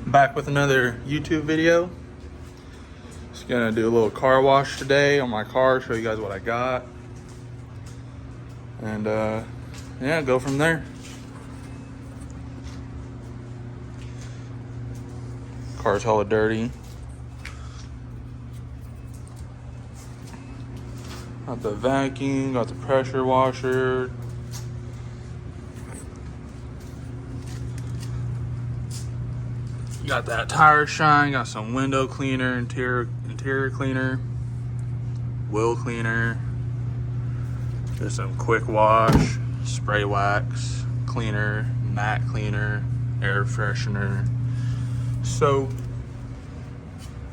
Back with another YouTube video. Just gonna do a little car wash today on my car, show you guys what I got. And yeah, go from there. Car's hella dirty. Got the vacuum, got the pressure washer. Got that tire shine, got some window cleaner, interior cleaner, wheel cleaner. There's some quick wash, spray wax, cleaner, matte cleaner, air freshener, soap.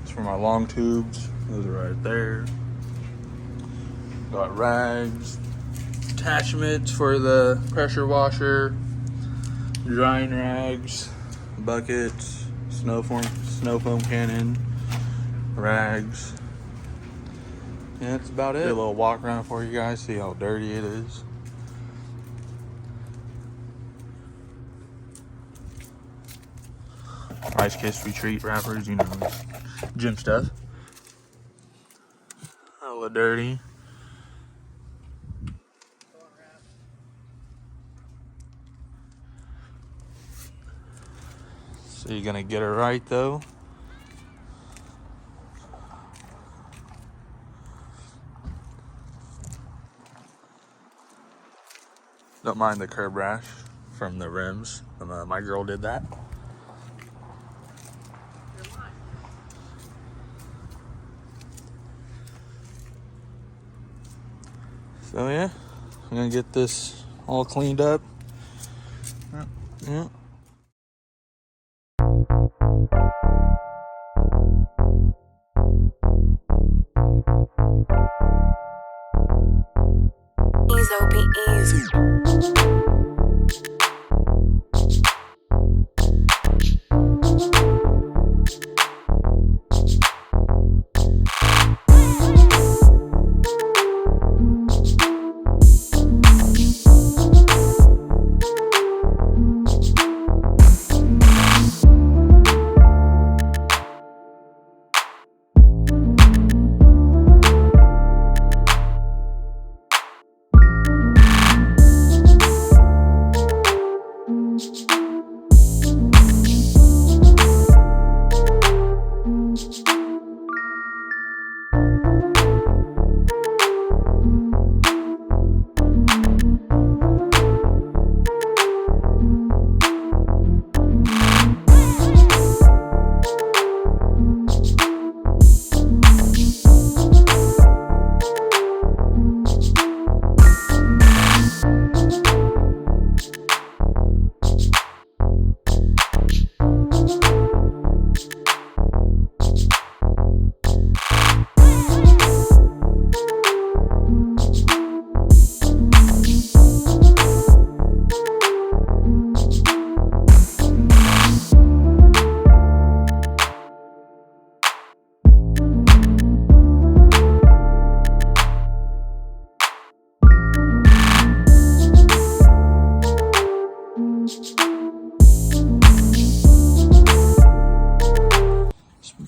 It's for my long tubes. Those are right there. Got rags, attachments for the pressure washer, drying rags, buckets, snow foam cannon, rags. Yeah, that's about it. Do a little walk around for you guys, see how dirty it is. Rice Krispie treat wrappers, you know, gym stuff. A little dirty. So you're gonna get it right though. Don't mind the curb rash from the rims. My girl did that. So yeah, I'm gonna get this all cleaned up. Yeah. Keezo be easy.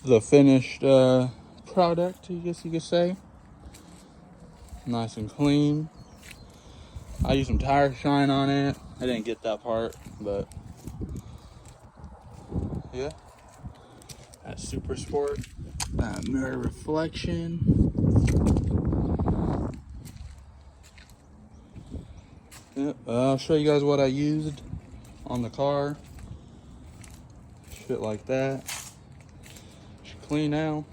The finished product, I guess you could say. Nice and clean. I used some tire shine on it. I didn't get that part, but yeah. That Super Sport, mirror reflection. Yep. I'll show you guys what I used on the car. Shit like that. Clean now.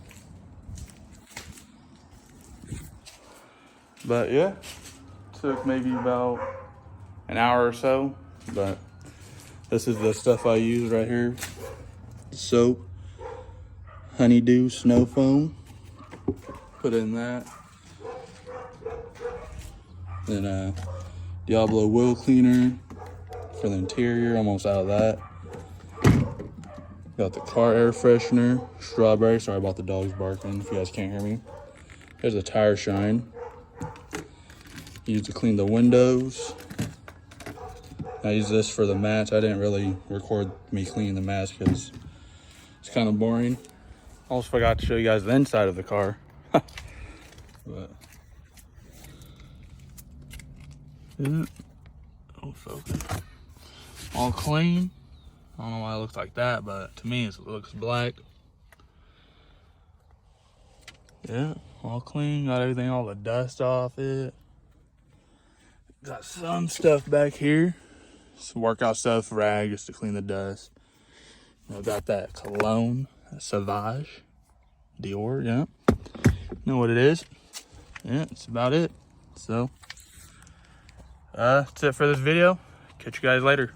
But yeah, took maybe about an hour or so, but this is the stuff I use right here. Soap, honeydew, snow foam, put in that. Then Diablo wheel cleaner for the interior, almost out of that. Got the car air freshener, strawberry. Sorry about the dogs barking if you guys can't hear me. There's a tire shine. Used to clean the windows. I use this for the mats. I didn't really record me cleaning the mats because It's kind of boring. Almost forgot to show you guys the inside of the car. But oh, focus. All clean. I don't know why it looks like that, but to me it looks black. Yeah, all clean. Got everything, all the dust off it. Got some stuff back here. Some workout stuff, rag just to clean the dust. I got that cologne, Sauvage, Dior, yeah. Know what it is. Yeah, that's about it. So, that's it for this video. Catch you guys later.